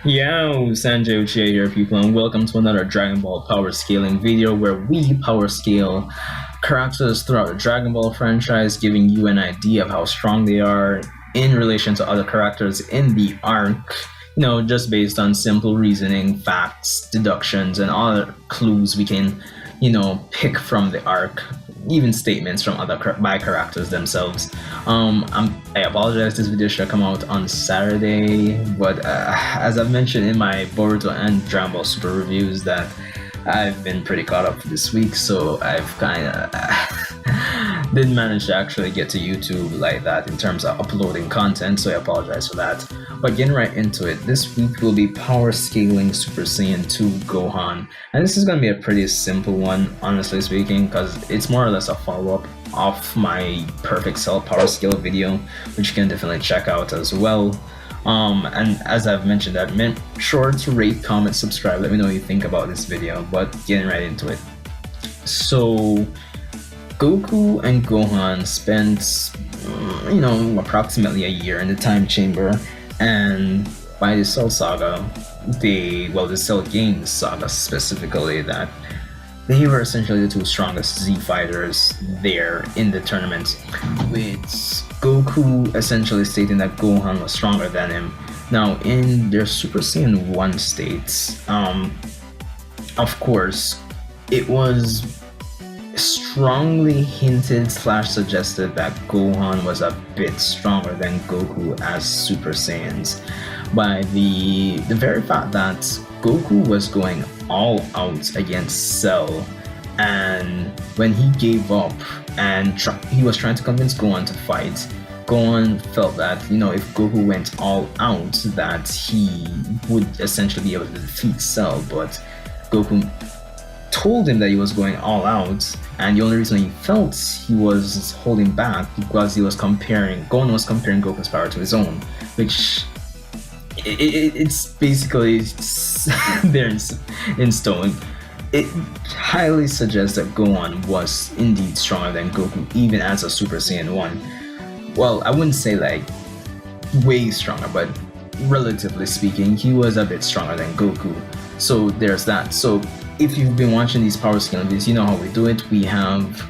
Yo, Sanjay Uchiha here, people, and welcome to another Dragon Ball power scaling video where we power scale characters throughout the Dragon Ball franchise, giving you an idea of how strong they are in relation to other characters in the arc. Just based on simple reasoning, facts, deductions, and other clues we can, pick from the arc, even statements from other by characters themselves. I apologize. This video should have come out on Saturday, but as I've mentioned in my Boruto and Dragon Ball Super reviews, that I've been pretty caught up this week, so I've kind of didn't manage to actually get to YouTube like that in terms of uploading content, so I apologize for that. But getting right into it, this week we'll be power scaling Super Saiyan 2 Gohan, and this is going to be a pretty simple one, honestly speaking, because it's more or less a follow-up of my Perfect Cell power scale video, which you can definitely check out as well. And as I've mentioned, I've been sure to rate, comment, subscribe. Let me know what you think about this video. But getting right into it. So, Goku and Gohan spent, approximately a year in the time chamber, and by the Cell Saga, the Cell Games Saga specifically, that they were essentially the two strongest Z fighters there in the tournament, with Goku essentially stating that Gohan was stronger than him. Now, in their Super Saiyan 1 states, of course, it was strongly hinted / suggested that Gohan was a bit stronger than Goku as Super Saiyans by the very fact that Goku was going all out against Cell, and when he gave up and he was trying to convince Gohan to fight, Gohan felt that, if Goku went all out, that he would essentially be able to defeat Cell, but Goku told him that he was going all out, and the only reason he felt he was holding back because Gohan was comparing Goku's power to his own, which it's basically there in stone. It highly suggests that Gohan was indeed stronger than Goku, even as a Super Saiyan 1. Well, I wouldn't say like way stronger, but relatively speaking, he was a bit stronger than Goku. So there's that. So if you've been watching these power scaling videos, you know how we do it. We have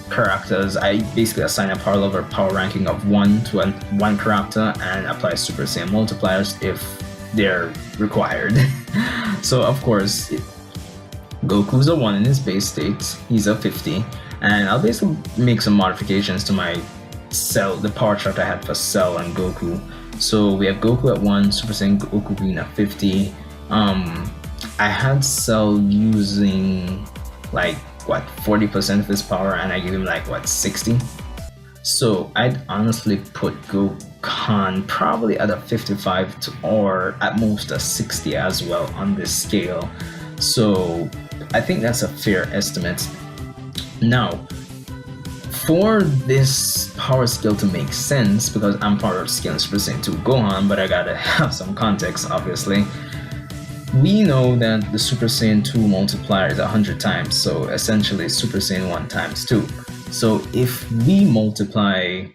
characters. I basically assign a power level power ranking of 1 to one character and apply Super Saiyan multipliers if they're required. So of course, Goku's a 1 in his base state, he's a 50, and I'll basically make some modifications to my Cell, the power chart I had for Cell and Goku. So we have Goku at 1, Super Saiyan Goku being at 50. I had Cell using 40% of his power, and I gave him 60. So I'd honestly put Gohan probably at a 55 or at most a 60 as well on this scale. So I think that's a fair estimate. Now, for this power scale to make sense, because I'm power scaling Super Saiyan 2 Gohan, but I gotta have some context, obviously. We know that the Super Saiyan 2 multiplier is 100 times, so essentially Super Saiyan 1 times 2. So if we multiply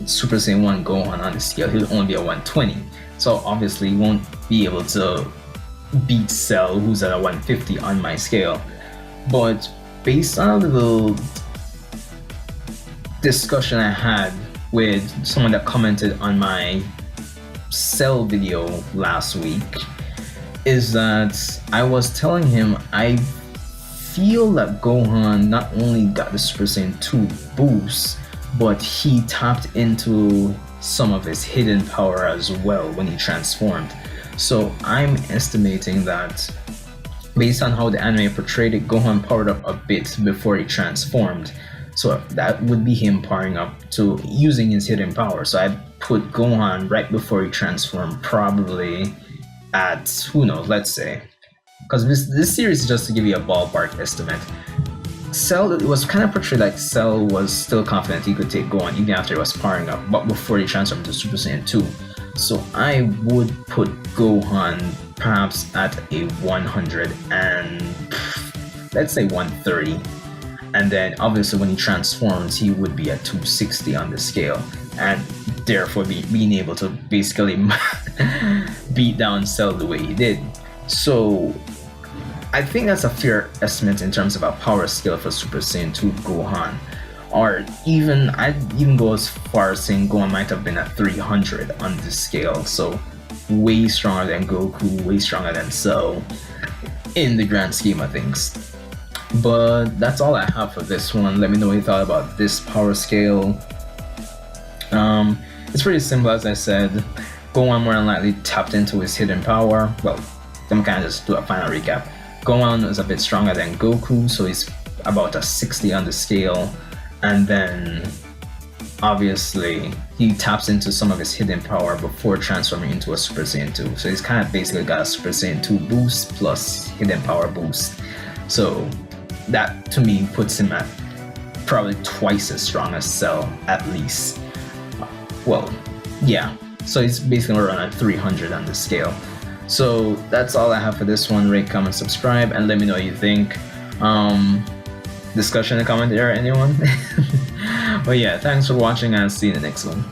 Super Saiyan 1 Gohan on the scale, he'll only be at 120. So obviously he won't be able to beat Cell, who's at a 150 on my scale. But based on a little discussion I had with someone that commented on my Cell video last week, is that I was telling him I feel that Gohan not only got the Super Saiyan 2 boost, but he tapped into some of his hidden power as well when he transformed. So I'm estimating that based on how the anime portrayed it, Gohan powered up a bit before he transformed. So that would be him powering up to using his hidden power. So I put Gohan right before he transformed, probably at, who knows, let's say, because this series is just to give you a ballpark estimate. Cell, it was kind of portrayed like Cell was still confident he could take Gohan even after he was powering up, but before he transformed to Super Saiyan 2. So I would put Gohan perhaps at a 100 and let's say 130. And then obviously when he transforms, he would be at 260 on the scale, and therefore being able to basically beat beat down Cell the way he did. So I think that's a fair estimate in terms of a power scale for Super Saiyan 2 Gohan. Or even, I'd even go as far as saying Gohan might have been at 300 on this scale. So way stronger than Goku, way stronger than Cell in the grand scheme of things. But that's all I have for this one. Let me know what you thought about this power scale. It's pretty simple, as I said. Gohan more than likely tapped into his hidden power. Well, I'm kind of just do a final recap. Gohan is a bit stronger than Goku, so he's about a 60 on the scale. And then, obviously, he taps into some of his hidden power before transforming into a Super Saiyan 2. So he's kind of basically got a Super Saiyan 2 boost plus hidden power boost. So that, to me, puts him at probably twice as strong as Cell, at least. Well, yeah. So he's basically around at 300 on the scale. So that's all I have for this one. Rate, comment, subscribe, and let me know what you think. Discussion in the comment area, anyone? But yeah, thanks for watching, and see you in the next one.